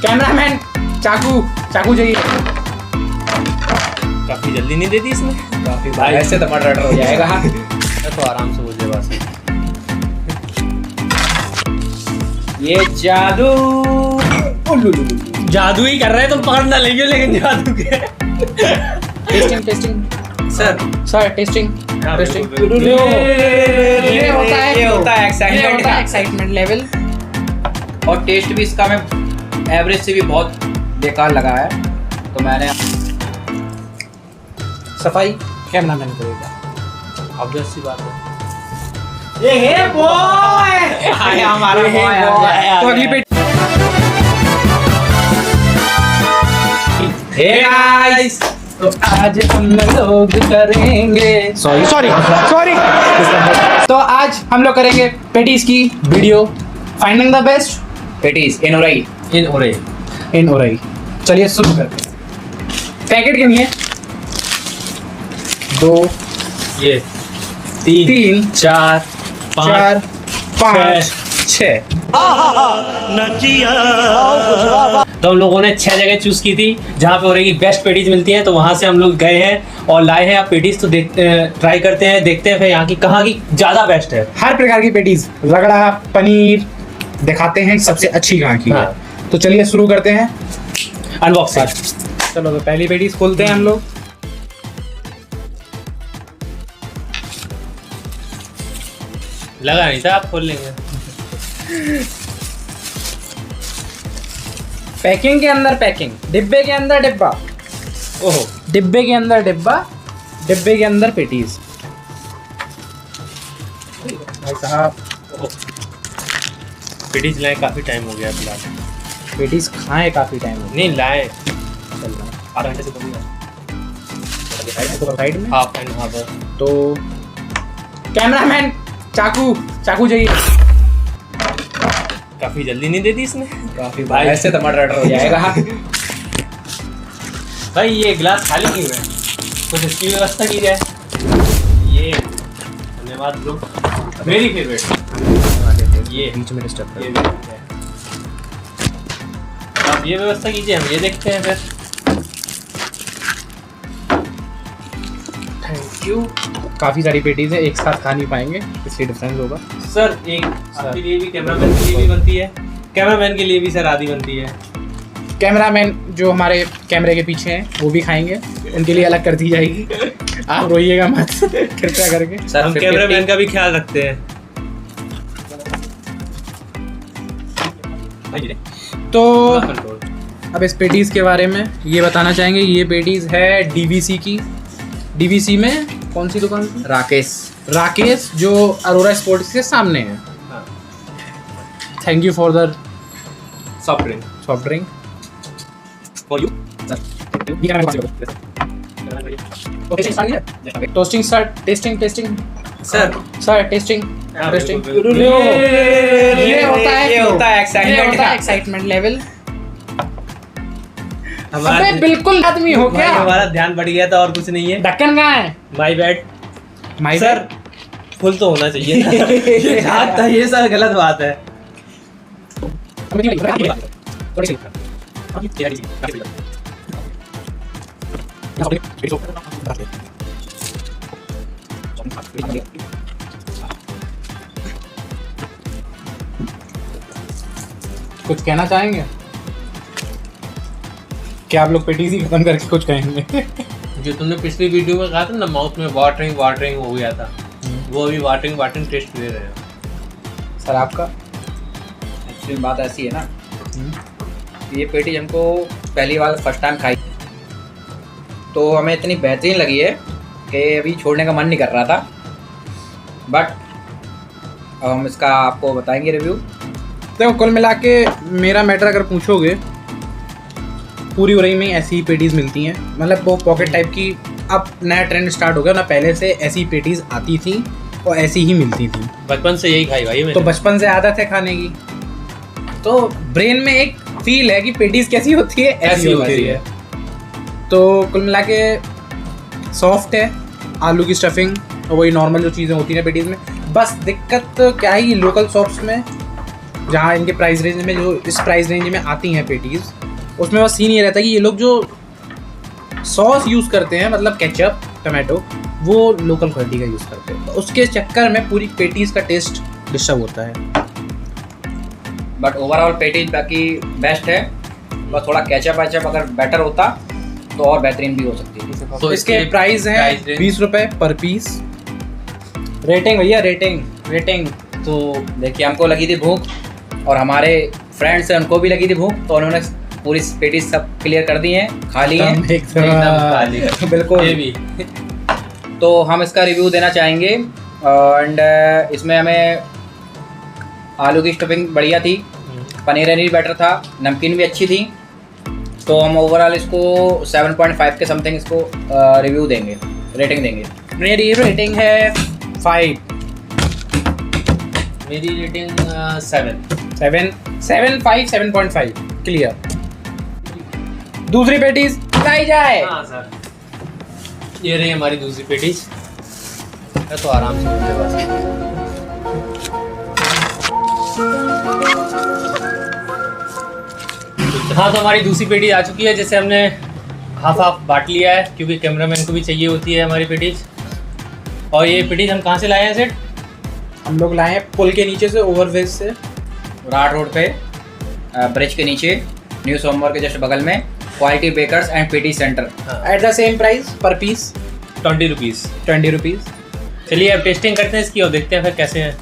Cameraman चाकू चाहिए। काफी जल्दी नहीं देती इसने। काफी भाई ऐसे तो मर्डर हो जाएगा। तो आराम से बोल दे बस। ये जादू जादू ही कर रहे हैं, तुम पकड़ ना लेंगे लेकिन जादू के। टेस्टिंग सर टेस्टिंग ये होता है एक्साइटमेंट लेवल। और टेस्ट भी इसका मैं एवरेज से भी बहुत बेकार लगा है, तो मैंने सफाई कैमरामैन करेगा। ऑब्वियस सी बात है। ये बॉय आया हमारा बॉय। तो अगली पेटी। हे गाइस, तो आज हम लोग करेंगे सॉरी तो आज हम लोग करेंगे पेटीज की video, finding the best patties in Orai. चलिए शुरू करते हैं। पैकेट कितनी है? 2 ये 3 4 4 5 6। तो हम लोगों ने 6 जगह चूज की थी जहाँ पे ओरे की बेस्ट पेटीज मिलती हैं, तो वहाँ से हम लोग गए हैं और लाए हैं आप पेटीज। तो ट्राई करते हैं, देखते हैं फिर यहाँ की कहाँ की ज़्यादा बेस्ट है। हर प्रकार की पेटीज, रगड़ा, पनीर दिखाते हैं सबसे अच्छी कहाँ की है। तो चलिए शुरू करते हैं अनबॉक्सिंग। चलो तो पहली पेटीज खोलते हैं हम लोग। लगा नहीं था आप खोल लेंगे। पैकिंग के अंदर पैकिंग, डिब्बे के अंदर डिब्बा, ओहो, डिब्बे के अंदर डिब्बा, डिब्बे के अंदर पेटीज। भाई साहब पेटीज लाए काफ़ी टाइम हो गया फिलहाल। पेटीज खाए काफी टाइम हो नहीं लाए, गया। आधा घंटे से कम हुआ। साइड में हाफ एंड हाफ। तो कैमरामैन चाकू चाहिए। काफ़ी जल्दी नहीं देती इसने। काफी भाई ऐसे तो मर्डर हो जाएगा। भाई ये गिलास खाली क्यों है? कुछ इसकी व्यवस्था की जाए। ये धन्यवाद ब्रो, मेरी फेवरेट। ये बीच में डिस्टर्ब ये भी है। आप ये व्यवस्था कीजिए, हम ये देखते हैं फिर। Thank you. काफी सारी पेटीज है, एक साथ खा नहीं पाएंगे इसलिए डिफरेंस होगा। सर एक आपके लिए भी, कैमरामैन के लिए भी बनती है, कैमरामैन के लिए भी सर आधी बनती है। कैमरामैन जो हमारे कैमरे के पीछे हैं वो भी खाएंगे, उनके लिए अलग कर दी जाएगी। आप रोइएगा मत कृपया करके। सर हम कैमरामैन का भी ख्याल रखते हैं। तो अब इस पेटीज के बारे में ये बताना चाहेंगे। ये पेटीज है डीवीसी की। डीवीसी में कौन सी दुकान थी? राकेश जो अरोरा स्पोर्ट्स के सामने है। Thank you for the soft drink for you. Toasting start. Testing sir testing. बिल्कुल। ये होता है एक्साइटमेंट लेवल। अबे बिल्कुल आदमी हो क्या? हमारा ध्यान बढ़ गया था और कुछ नहीं है। ढक्कन कहाँ है? My bad. सर फुल तो होना चाहिए था। ये हाथ था, ये सर गलत बात है। कुछ कहना चाहेंगे? क्या आप लोग पेटीज ही खत्म करके कुछ कहेंगे? जो तुमने पिछली वीडियो में कहा था ना, माउथ में वाटरिंग हो गया था, वो अभी वाटरिंग टेस्ट ले रहे हैं। सर आपका? एक्चुअली बात ऐसी है ना, ये पेटी हमको पहली बार फर्स्ट टाइम खाई तो हमें इतनी बेहतरीन लगी है कि अभी छोड़ने का मन नहीं कर रहा था। बट अब हम इसका आपको बताएंगे रिव्यू। देखो कुल मिला के मेरा मैटर अगर पूछोगे, पूरी उरई में ऐसी ही पेटीज मिलती हैं। मतलब वो पॉकेट टाइप की अब नया ट्रेंड स्टार्ट हो गया ना, पहले से ऐसी पेटीज आती थी और ऐसी ही मिलती थी। बचपन से यही खाई भाई मैंने। तो बचपन से आदत है खाने की, तो ब्रेन में एक फील है कि पेटीज कैसी होती है, ऐसी होती है। तो कुल मिला के सॉफ्ट है, आलू की स्टफिंग और वही नॉर्मल जो चीज़ें होती हैं पेटीज में। बस दिक्कत क्या है, लोकल शॉप्स में जहाँ इनके प्राइस रेंज में, जो इस प्राइस रेंज में आती हैं पेटीज़, उसमें बस सीन ये रहता है कि ये लोग जो सॉस यूज़ करते हैं, मतलब केचप, टमाटो, वो लोकल क्वालिटी का यूज़ करते हैं, तो उसके चक्कर में पूरी पेटीज़ का टेस्ट डिस्टर्ब होता है। बट ओवरऑल पेटीज बाकी बेस्ट है, बस थोड़ा कैचअप वैचअप अगर बेटर होता तो और बेहतरीन भी हो सकती है। तो इसके प्राइस हैं 20 रुपये पर पीस। रेटिंग भैया, रेटिंग। तो देखिए, हमको लगी थी भूख और हमारे फ्रेंड्स हैं उनको भी लगी थी भूख, तो उन्होंने पूरी पेटीज सब क्लियर कर दी हैं, खा ली हैं एकदम बिल्कुल। ये भी तो हम इसका रिव्यू देना चाहेंगे। एंड इसमें हमें आलू की स्टफिंग बढ़िया थी, पनीर भी बेटर था, नमकीन भी अच्छी थी, तो हम ओवरऑल इसको 7.5 के समथिंग इसको रिव्यू देंगे, रेटिंग देंगे। मेरी रेटिंग है 5। मेरी रेटिंग 7.5 क्लियर। दूसरी पेटीज लाई जाए। हाँ सर, ये रही हमारी दूसरी पेटीज। तो आराम से मुझे बस। हाँ, तो हमारी दूसरी पेटी आ चुकी है, जैसे हमने हाफ बांट लिया है क्योंकि कैमरामैन को भी चाहिए होती है हमारी पेटीज। और ये पेटीज हम कहाँ से लाए हैं सेठ? हम लोग लाए हैं पुल के नीचे से, ओवरब्रिज से, राट रोड पे, ब्रिज के नीचे, न्यू सोमवार के जस्ट बगल में, quality bakers and patty center. At the same price पर पीस 20 रुपीज़। 20 रुपीज़। चलिए अब टेस्टिंग करते हैं इसकी और देखते हैं फिर कैसे हैं।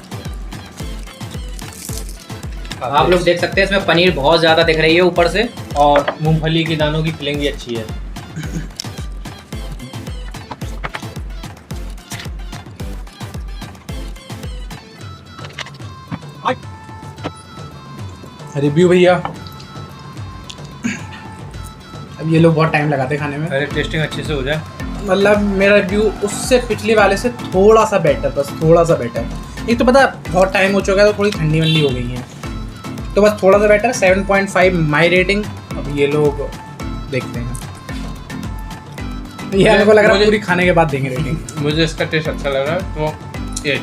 आप लोग देख सकते हैं इसमें पनीर बहुत ज़्यादा दिख रही है ऊपर से, और मूंगफली के दानों की फिलिंग भी अच्छी है। रिव्यू भैया, अब ये लोग बहुत टाइम लगाते खाने में। अरे टेस्टिंग अच्छे से हो जाए। मतलब मेरा रिव्यू उससे पिछले वाले से थोड़ा सा बेटर, बस थोड़ा सा बेटर। एक तो पता बहुत टाइम हो चुका है तो थोड़ी ठंडी वंडी हो गई है, तो बस थोड़ा सा बेटर। 7.5 माई रेटिंग। अब ये लोग देखते हैं, ये हमको लग रहा है पूरी खाने के बाद देंगे रेटिंग। मुझे इसका टेस्ट अच्छा लग रहा है तो 8।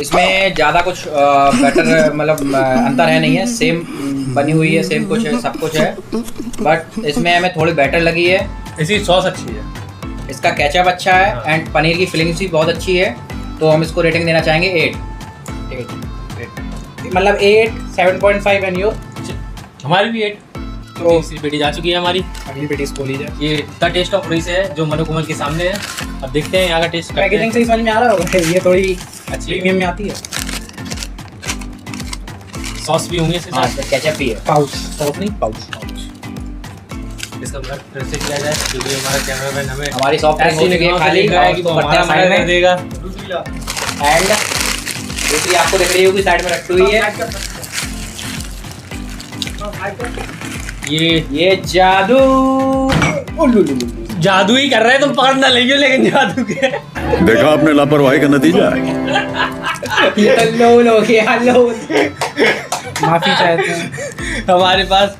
इसमें ज़्यादा कुछ बेटर मतलब अंतर है नहीं है, सेम बनी हुई है, सेम कुछ है, सब कुछ है, बट इसमें हमें थोड़ी बेटर लगी है। इसकी सॉस अच्छी है, इसका केचप अच्छा है एंड पनीर की फिलिंग्स भी बहुत अच्छी है, तो हम इसको रेटिंग देना चाहेंगे 8। मतलब 8, 7.5 एंड योर? हमारी भी 8। तो तीसरी पेटी जा चुकी है हमारी। अगली पेटी इसको ली जाए। ये द टेस्ट ऑफ रईस है जो मनु कुमार के सामने है। अब देखते हैं यहाँ का टेस्ट। पैकेजिंग से ही समझ में आ रहा होगा, ये थोड़ी अच्छी प्रीमियम में आती है। सॉस भी होंगे इसके साथ, केचप भी है। पाउच, सॉस नहीं, पाउच। इसका मतलब फिर से किया जाए क्योंकि हमारा कैमरामैन हमें हमारी सॉफ्ट ड्रिंक हो चुकी है खाली, कि वो हमारा साइड कर देगा। एंड दूसरी आपको दिख रही होगी साइड में रखी हुई है, ये जादू। जादू ही कर रहे हैं, तुम पकड़ ना लेंगे लेकिन जादू के। देखा आपने लापरवाही का नतीजा। माफी चाहते हैं, हमारे पास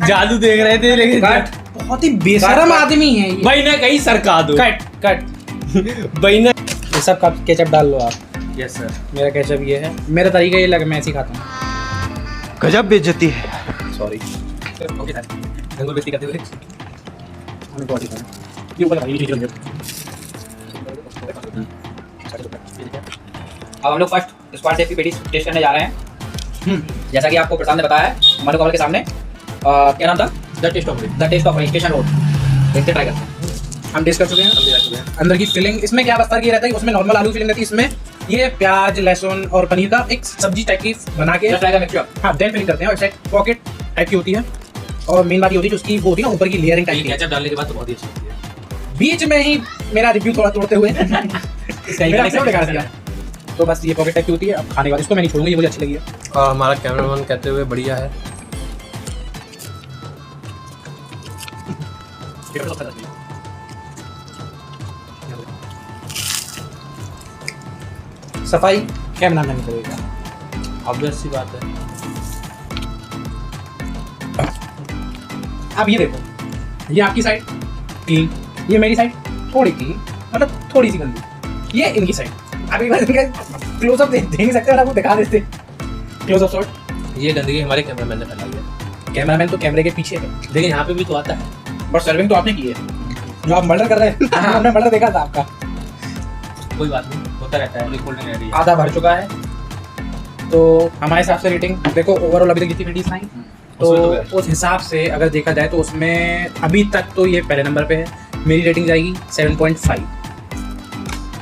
जादू देख रहे थे लेकिन बहुत ही बेशरम आदमी है ये। भाई ना कहीं सरका दो। कट भाई ना। ये सब का केचप डाल लो आप। Yes sir. मेरा केचप ये है, मेरा तरीका ये लगा, मैं ऐसे ही खाता हूँ। गजब बेइज्जती है। सॉरी। ओके सर, गंगोल बेइज्जती करते हुए हमें बहुत ही ये ऊपर ये अब हम लोग फर्स्ट स्क्वाड सेफ की पेटी टेस्ट करने जा रहे हैं। जैसा कि आपको प्रसाद ने बताया है, मनु कमल के सामने। क्या नाम था? The taste of Rais station road. देखते ट्राई करते हैं। हम टेस्ट कर चुके हैं। अंदर की फिलिंग इसमें क्या बस्तर की रहता है कि उसमें नॉर्मल आलू फिलिंग रहती है, इसमें ये प्याज, लहसुन और पनीर का एक सब्जी टाइप की बना के हाँ देन फिलिंग करते हैं, और साइड पॉकेट टाइप की होती है। और मेन बात ये होती है कि उसकी वो होती है ना ऊपर की लेयरिंग टाइप की। केचप डालने के बाद तो बहुत ही अच्छी होती है। बीच में ही मेरा रिव्यू थोड़ा तोड़ते हुए मेरा सब बेकार दिया। तो बस ये पॉकेट टाइप की होती है। अब खाने के बाद इसको मैं नहीं छोड़ूंगा, ये मुझे अच्छी लगी है। और हमारा कैमरामैन कहते हुए बढ़िया है। सफाई कैमरा मैन करेगा, ऑब्वियस सी बात है। अब ये देखो, ये आपकी साइड क्लीन, ये मेरी साइड थोड़ी क्लीन, मतलब थोड़ी सी गंदी, ये इनकी साइड। अब एक बार क्लोजअप देख नहीं सकते, आपको दिखा देते। Close up shot. ये गंदगी हमारे कैमरामैन ने फैलाई है। कैमरामैन तो कैमरे के पीछे है, लेकिन यहाँ पे भी तो आता है। बट सर्विंग तो आपने की है। जो आप मर्डर कर रहे हैं हमने मर्डर देखा था आपका। कोई बात नहीं, होता रहता है। रिकॉर्डिंग रह रही है। आधा भर चुका है, तो हमारे हिसाब से रेटिंग देखो ओवरऑल अभी तक जितनी पेटीज आई तो उसमें तो उस हिसाब से अगर देखा जाए तो उसमें अभी तक तो ये पहले नंबर पे है। मेरी रेटिंग जाएगी 7.5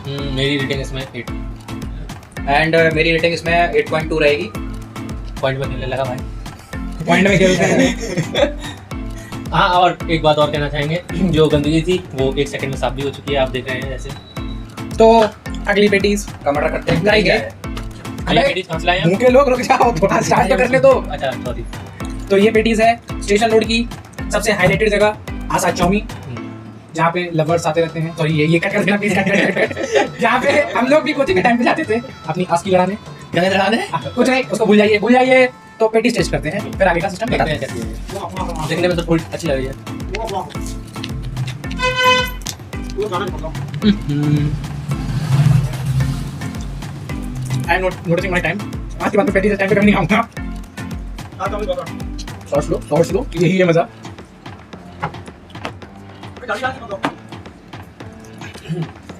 मेरी रेटिंग इसमें 8 एंड मेरी रेटिंग इसमें 8.2 रहेगी। पॉइंट में खेलने लगा भाई। पॉइंट में खेलते हैं। हाँ, और एक बात और कहना चाहेंगे, जो गंदगी थी वो 1 सेकंड में साफ भी हो चुकी है, आप देख रहे हैं जैसे। तो अगली पेटीज का मर्डर करते हैं नहीं क्या गए। है? ये पेटीज कहाँ से लाए हैं? मुंह के लोग रुक जाओ, थोड़ा स्टार्ट तो करने दो। अच्छा सॉरी। तो ये पेटीज है स्टेशन रोड की सबसे हाईलाइटेड जगह आशा चौमी, जहाँ पे लवर्स आते रहते हैं। सॉरी ये कट कर देना प्लीज, कट। जहाँ पे हम लोग भी कोचिंग के टाइम पे जाते थे अपनी आस की लड़ाने। कुछ नहीं, उसको भूल जाइए। तो पेटीज टेस्ट करते हैं, फिर आगे का सिस्टम देखते बताते हैं हैं। कैसी है। देखने में तो थोड़ी अच्छी लग रही है। I am noticing my time. आज के बाद में पेटीज टाइम पे कभी नहीं आऊंगा। सॉस लो, यही है मजा।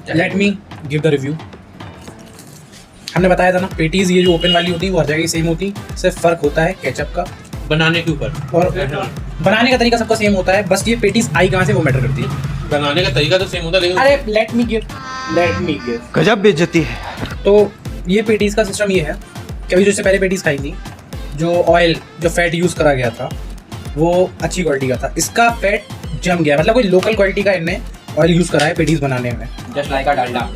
Let me give the review. हमने बताया था ना पेटीज ये जो ओपन वाली होती है वो हर जगह सेम होती, सिर्फ फर्क होता है केचप का बनाने के ऊपर, और बनाने का तरीका सबका सेम होता है। बस ये पेटीज आई कहाँ से वो मैटर करती है। बनाने का तरीका तो सेम होता है, लेकिन अरे लेट मी गिव। गजब बेइज्जती है। तो ये पेटीज का सिस्टम ये है कि अभी जो इससे पहले पेटीज खाई थी, जो ऑयल जो फैट यूज़ करा गया था वो अच्छी क्वालिटी का था। इसका फैट जम गया, मतलब कोई लोकल क्वालिटी का इनने ऑयल यूज़ करा है पेटीज बनाने में। जस्ट लाइक अ डालडा।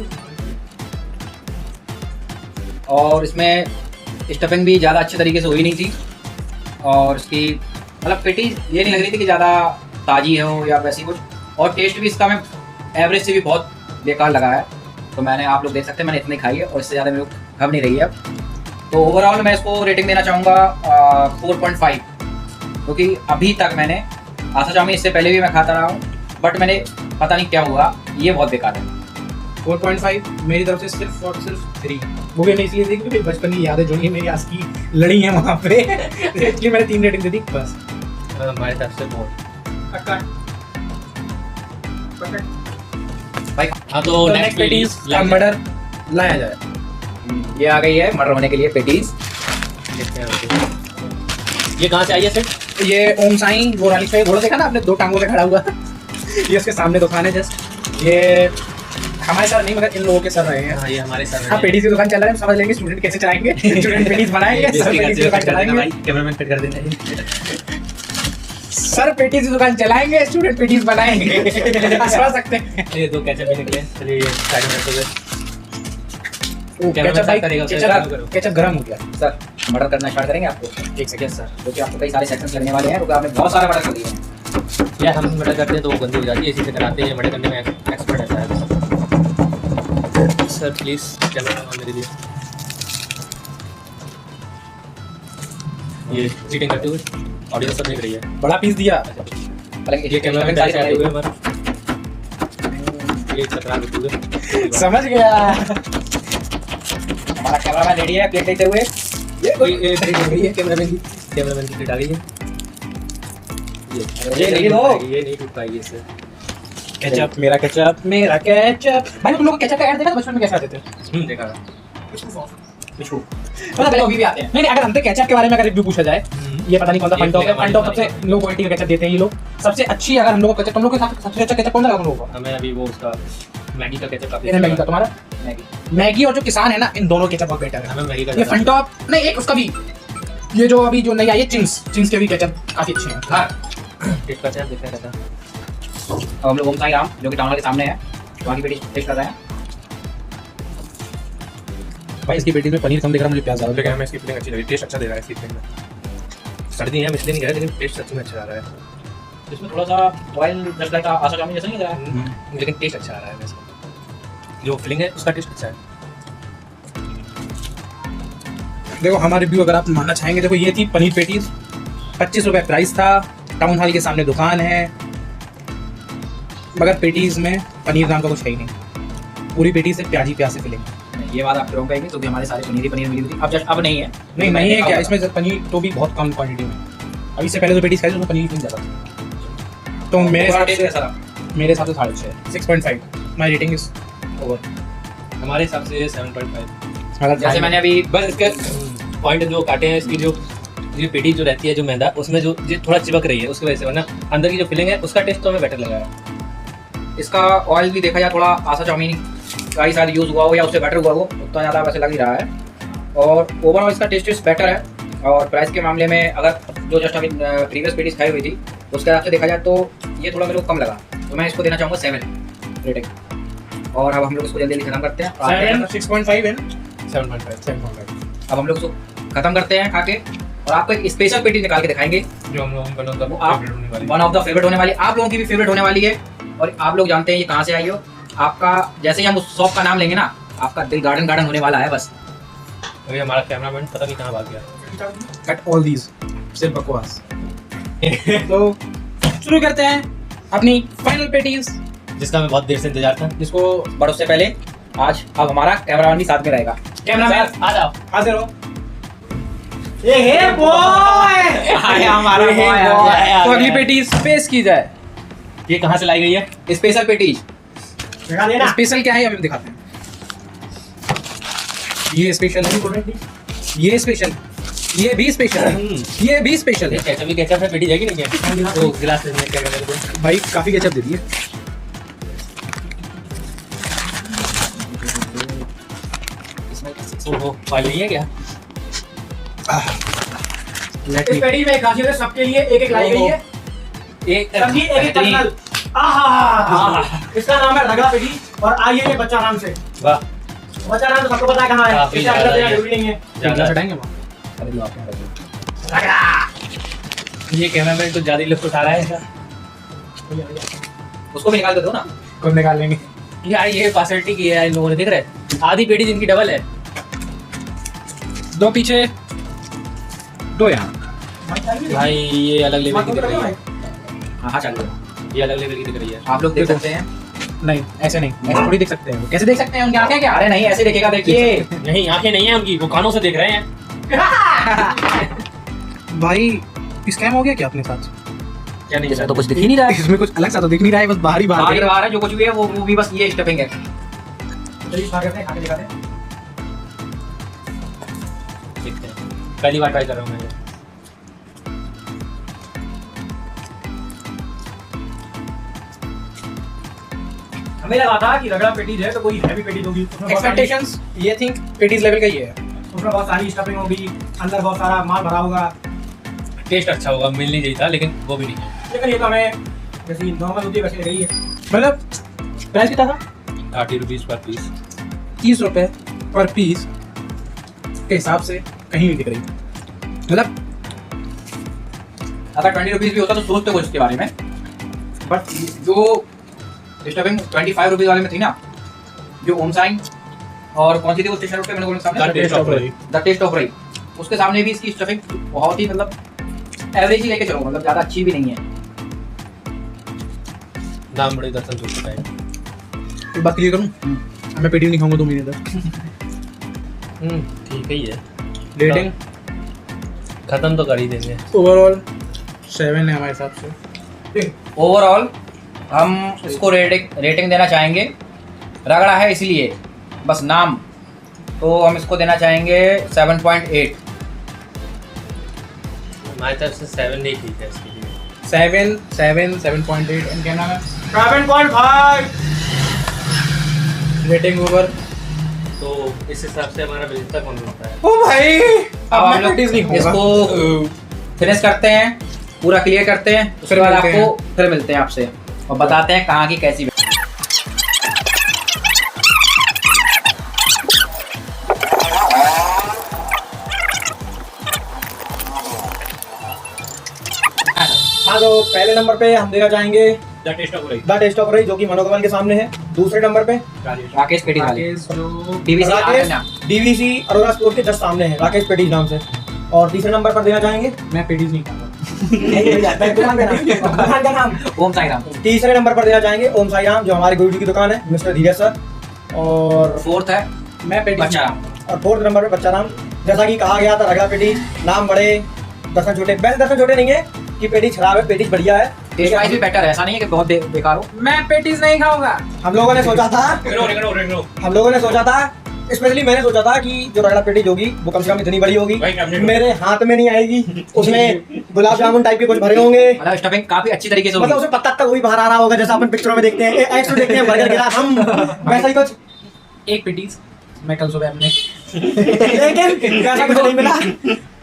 और इसमें स्टफिंग भी ज़्यादा अच्छे तरीके से हुई नहीं थी, और इसकी मतलब पेटीज ये नहीं लग रही थी कि ज़्यादा ताज़ी हो या वैसी कुछ। और टेस्ट भी इसका मैं एवरेज से भी बहुत बेकार लगा है। तो मैंने, आप लोग देख सकते हैं, मैंने इतनी खाई है और इससे ज़्यादा मेरे को खब नहीं रही है अब। तो ओवरऑल मैं इसको रेटिंग देना चाहूँगा 4.5, क्योंकि अभी तक मैंने आशा चाउमीन इससे पहले भी मैं खाता रहा हूँ, बट मैंने पता नहीं क्या हुआ, ये बहुत बेकार है। 4.5 मेरी तरफ से सिर्फ और सिर्फ 3। वो भी मैं इसलिए दी क्योंकि बचपन की यादें जुड़ी है मेरी, आज की लड़ी है वहाँ पे। इसलिए मैंने 3 रेटिंग दे दी बस। हमारे तरफ से बहुत। भाई हाँ, तो नेक्स्ट पेटीज का मर्डर लाया जाए। ये आ गई है मर्डर होने के लिए पेटीज। ये कहाँ से आई है सर? ये ओम साई वो रानी का घोड़ा देखा ना आपने, 2 टांगों पे खड़ा हुआ। ये उसके सामने दुकान है जस्ट। ये हमारे सर नहीं मगर इन लोगों के सर रहे हैं। हाँ, ये हमारे सर हाँ, पेटीज की दुकान चल रहा है, समझ लेंगे स्टूडेंट कैसे चलाएंगे। स्टूडेंट पेटीज बनाएंगे, सर पेटीज की दुकान चलाएंगे। कैमरामैन कट कर देना। सर पेटीज की दुकान चलाएंगे, स्टूडेंट पेटीज बनाएंगे। समझ सकते हैं। ये 2 कैचअप भी निकले। चलिए ये स्टार्टिंग करते हुए केचप गरम हो गया। सर मर्डर करना स्टार्ट करेंगे आपको? एक सेकंड सर। क्योंकि आपको कई सारे सेक्शंस लगने वाले हैं, क्योंकि आपने बहुत सारे मर्डर कर दिए हैं। यार, हम मर्डर करते हैं तो वो गंदी हो जाती है, इसी से कराते हैं। मर्डर करने में एक्सपर्ट है शायद। सर प्लीज कैमरा मेरे लिए। ये चीटिंग करते हुए ऑडियंस सब देख रही है। बड़ा पीस दिया। ये कैमरा में डाल के हुए मर ये चकरा देते हुए। समझ गया। हमारा कैमरा रेडी है प्लेट लेते हुए। ये कैमरामैन की प्लेट आ गई है। ये नहीं दो। ये नहीं टूट पाएगी इससे। केचप मेरा केचप। भाई तुम लोग केचप का ऐड देखा था बचपन में कैसे आते थे? देखा था। मिशू पता है, अभी भी आते हैं। नहीं अगर हमसे केचप के बारे में अगर रिव्यू पूछा जाए, ये पता नहीं कौन सा फंटॉप है। फंटॉप सबसे लो क्वालिटी का केचप देते हैं ये लोग। सबसे अच्छी अगर हम लोग को केचप, तुम लोग के साथ सबसे अच्छा केचप कौन सा लगा तुम लोगों को? हमें अभी वो उसका मैगी का केचप काफी मैगी का। तुम्हारा? मैगी और जो किसान है ना, इन दोनों केचप बहुत बेटर है। हमें मैगी का ये फंटॉप नहीं, एक उसका भी, ये जो अभी जो नई आई है चिंग्स के भी केचप काफी अच्छे हैं। हाँ टेस्ट का चाहे देखा रहता। अब हम लोग ओम साई राम जो कि टाउन के सामने है, वहाँ की पेटी टेस्ट कर रहे हैं। भाई इसकी पेटी में पनीर कम दिख रहा, मुझे प्याज ज्यादा दिख रहा है। मैं इसकी फीलिंग अच्छी लगी, टेस्ट अच्छा दे रहा है इसकी फीलिंग में। सर्दी है इसलिए नहीं कह रहा, लेकिन टेस्ट सच में अच्छा आ रहा है। इसमें थोड़ा सा ऑयल जस्ट लाइक आशा चाउमीन जैसा नहीं लग रहा है, लेकिन टेस्ट अच्छा आ रहा है वैसे। जो फीलिंग है उसका टेस्ट अच्छा है। देखो हमारा रिव्यू अगर आप मानना चाहेंगे, देखो ये थी पनीर पेटीज, 25 रुपये प्राइस था। टाउन हॉल के सामने दुकान है, मगर पेटीज में पनीर नाम का कुछ है ही नहीं। पूरी पेटी से प्याज ही प्याज से फिलेंगे। ये बात आप रॉन्ग कहेंगे, क्योंकि हमारे सारे पनीर ही पनीर मिली हुई थी। अब जस्ट अब नहीं है। नहीं है क्या इसमें? पनीर तो भी बहुत कम क्वांटिटी में। अब इससे पहले जो पेटीज खाई उसमें पनीर नहीं ज़्यादा था। तो मेरे हिसाब से 6.5 6.5 माई रेटिंग इज ओवर। हमारे हिसाब से 7.5। अगर जैसे मैंने अभी बस इसका पॉइंट जो काटे हैं, इसकी जो ये पेटी जो रहती है, जो मैदा उसमें जो ये थोड़ा चिपक रही है उसकी वजह से, वरना अंदर की जो फिलिंग है उसका टेस्ट तो हमें बेटर लगा है। इसका ऑयल भी देखा जाए थोड़ा आशा चाउमीन का ही शायद यूज़ हुआ हो या उससे बेटर हुआ हो, उतना ज़्यादा वैसे लग ही रहा है। और ओवरऑल इसका टेस्ट बेटर है। और प्राइस के मामले में अगर जो जस्ट अभी प्रीवियस पेटीज खाई हुई थी उसके हिसाब से देखा जाए तो ये थोड़ा मेरे को कम लगा, तो मैं इसको देना चाहूँगा 7 रेटिंग। और अब हम लोग इसको जल्दी जल्दी खत्म करते हैं। 6.5 है 7.5। अब हम लोग इसको खत्म करते हैं खा के, और आपको एक स्पेशल पेटी निकाल के दिखाएंगे जो हम लोगों का वो आप वन ऑफ द फेवरेट होने वाली, आप लोगों की भी फेवरेट होने वाली है। और आप लोग जानते हैं ये कहाँ से आई हो। आपका जैसे ही हम उस शॉप का नाम लेंगे ना, आपका दिल गार्डन गार्डन होने वाला है बस। अभी हमारा कैमरामैन पता नहीं कहाँ भाग गया। कट ऑल दीज, सिर्फ बकवास। तो शुरू करते हैं अपनी फाइनल पेटीज, जिसका मैं बहुत देर से इंतजार था। जिसको बड़ों से पहले आज अब हमारा कैमरामैन भी साथ में रहेगा। कैमरामैन आ जाओ। हाजिर हो। आया हमारा boy आ गया। तो अगली पेटीज पेश की जाए। ये कहाँ से लाई गई है? स्पेशल पेटीज स्पेशल क्या है अभी दिखाते हैं। ये स्पेशल है, ये स्पेशल, ये भी स्पेशल है, ये भी स्पेशल है। केचप भी केचप है, पेटी जाएगी नहीं है तो गिलास में क्या मेरे को भाई काफी केचप दे दिए। ओहो वाली नहीं है क्या? इस पेटी में खासियत है, सबके लिए एक एक लाई गई है। एक सबकी एक एक पर्सनल। आहा, इसका नाम है रगड़ा पेटी। और आइए ये बच्चा नाम से। वाह, बच्चा नाम तो सबको पता है कहाँ है। काफी इसका ज्यादा एड्रेस देना ये। जरूरी नहीं है। ज्यादा हटाएंगे वहाँ। रगड़ा। ये कैमरामैन तो ज्यादा ही लुत्फ उठा रहा है इसका। उसको भी निकाल के दो ना। कब निकाल लेंगे? यार ये फैसिलिटी की है इन लोगों ने, देख रहे हैं? आधी पेटी जिनकी डबल है। दो पीछे, दो यहाँ। भाई ये अलग लेवल की दिख रही है। हाँ चलो, ये अलग लेवल की दिख रही है। आप लोग देख सकते हैं। नहीं ऐसे नहीं, ऐसे थोड़ी देख सकते हैं। कैसे देख सकते हैं? उनकी आंखें क्या? अरे नहीं, ऐसे देखेगा, देखिए। नहीं आंखें नहीं है उनकी, वो कानों से देख रहे हैं। भाई स्कैम हो गया क्या अपने साथ? क्या नहीं इसमें तो कुछ दिख ही नहीं रहा है। इसमें कुछ अलग सा तो दिख नहीं रहा है, बस बाहरी बाहर बाहर बाहर है, जो कुछ भी है वो भी बस ये स्टफिंग है। चलिए खा करते हैं, खा के दिखाते हैं। देखते हैं, पहली बार ट्राई कर रहा हूँ मैं ये। हमें लगा था कि रगड़ा पेटीज है तो कोई हैवी पेटीज होगी। उसमें बहुत सारी- एक्सपेक्टेशंस ये थिंक पेटीज लेवल का ही है। उसमें बहुत सारी स्टफिंग होगी, अंदर बहुत सारा माल भरा होगा। टेस्ट अच्छा होगा, मिल नहीं चाहिए था, लेकिन वो भी नहीं है। लेकिन ये तो हमें जैसी नॉर्मल होती है वैसे लग रही है। मतलब प्राइस कितना था? 30 रुपीज पर पीस। 30 रुपए पर पीस के हिसाब से कहीं नहीं दिख रही। मतलब अगर 20 रुपीज भी होता तो सोचते कुछ इसके बारे में, बट जो स्टफिंग 25 रुपीज वाले में थी ना, जो ओम साइन और कौन सी थी वो स्टेशन पे मैंने बोला सामने, The Taste of Rai। The taste of Rai, उसके सामने भी इसकी स्टफिंग बहुत ही मतलब एवरेज ही लेके चलो, मतलब ज़्यादा अच्छी भी नहीं है। नाम बड़े दर्शन हो चुका है। एक बात क्लियर करूँ, मैं पेटी नहीं खाऊंगा 2 महीने तक। ठीक ही है। रेटिंग खत्म तो कर ही देंगे। ओवरऑल 7 है हमारे हिसाब से। ओवरऑल हम इसको रेटिंग देना चाहेंगे, रगड़ा है इसलिए बस नाम, तो हम इसको देना चाहेंगे 7.8। हमारी तरफ से 7 नहीं ठीक है इसके लिए। 7.8 एंड क्या नाम है? 7.5। Rating over. तो इस हिसाब से हमारा बिजनेस कौन बनता है? ओ भाई अब अब हम मैं लोग पेटीज नहीं खाऊंगा। इसको फिनिश करते हैं, पूरा क्लियर करते हैं, उसके फिर बाद मिलते हैं। आपको फिर मिलते हैं आपसे और बताते हैं कहाँ की कैसी। हाँ तो पहले नंबर पे हम देना चाहेंगे द टेस्ट ऑफ रही। द टेस्ट ऑफ रई, जो कि मनोकमल के सामने है। दूसरे नंबर पे राकेश पेटी वाले राकेश जो DVC Rakesh DVC Arora store के जस्ट सामने है, राकेश पेटीज नाम से। और तीसरे नंबर पर देना चाहेंगे मैं पेटीज नहीं खाऊंगा। दुकान का नाम। ओम साई राम। तीसरे नंबर पर देना चाहेंगे ओम साई राम, जो हमारे गुरु जी की दुकान है, मिस्टर धीरज सर। और फोर्थ है मैं पेटीज बच्चा में- राम। और 4th नंबर पे बच्चा राम। जैसा कि कहा गया था, रगड़ा पेटीज नाम बड़े दर्शन छोटे, वैसे दर्शन छोटे नहीं है कि पेटीज खराब है, पेटीज बढ़िया है। टेस्ट वाइज भी बेटर है, ऐसा नहीं है कि बहुत बेकार हो। मैं पेटीज नहीं खाऊंगा। हम लोगों ने सोचा था स्पेशली मैंने सोचा था कि जो रगड़ा पेटीज होगी वो कम से कम इतनी बड़ी होगी, मेरे हाथ में नहीं आएगी, उसमें गुलाब जामुन टाइप के कुछ भरे होंगे, मतलब स्टफिंग काफी अच्छी तरीके से मतलब होगी। उसमें पत्ता तक वही बाहर आ रहा होगा जैसा अपन पिक्चरों में देखते हैं, एक्स देखते हैं बर्गर के साथ, हम वैसा ही कुछ। एक पेटीज मैं कल सुबह अपने लेकिन वैसा कुछ नहीं मिला।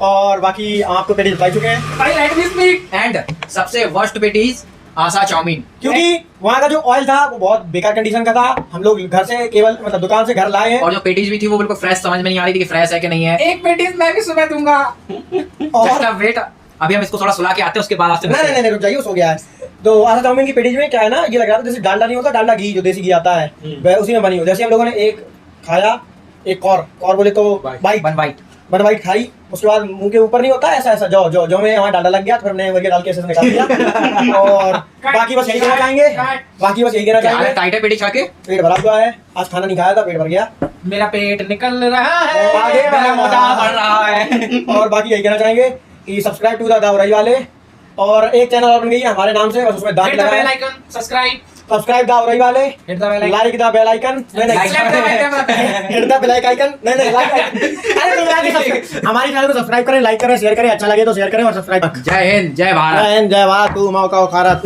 और बाकी आपको पेटीज बताई चुके हैं, भाई लेट मी स्पीक। एंड सबसे वर्स्ट पेटीज आशा चाउमीन। क्योंकि वहाँ का जो ऑयल था वो बहुत बेकार कंडीशन का था। हम लोग घर से केवल मतलब दुकान से घर लाए हैं। और जो पेटीज भी थी वो बिल्कुल फ्रेश समझ में नहीं आ रही थी कि फ्रेश है कि नहीं है। एक पेटीज मैं भी सुबह दूंगा। जस्ट वेट, अभी हम इसको थोड़ा सुला के आते हैं, उसके बाद आपसे नहीं नहीं नहीं रुक जाइए, उस हो गया है। तो आशा चाउमीन की पेटीज में क्या है ना, ये लग रहा था जैसे डालडा नहीं होता, डालडा घी जो देसी घी आता है वह उसी में बनी हो। जैसे हम लोगों ने एक खाया, एक कौर बोले तो बाइट वन बाइट खाई, उसके बाद मुंह के ऊपर नहीं होता ऐसा ऐसा जो में वहाँ डालडा लग गया, तो फिर हमने वही डाल के ऐसे निकाल दिया। और बाकी बस यही कहना चाहेंगे, टाइट है पेटी खा के। पेट भरा हुआ है, आज खाना नहीं खाया था, पेट भर गया। मेरा पेट निकल रहा है, आगे मेरा मोटा बढ़ रहा है। और बाकी यही कहना चाहेंगे कि सब्सक्राइब टू द दावराई वाले, और एक चैनल और बन गई है हमारे नाम से, बस उसमें दांत हिट द बेल लगा। आइकन, सब्सक्राइब, सब्सक्राइब दावराई वाले, hit the bell icon, like the bell icon, hit the bell icon, नहीं लाइक अरे तुम यार हमारी चैनल को सब्सक्राइब करें, लाइक करें, शेयर करें, अच्छा लगे तो शेयर करें और सब्सक्राइब। जय हिंद, जय भारत। जय हिंद, जय भारत, तू माओ का भारत।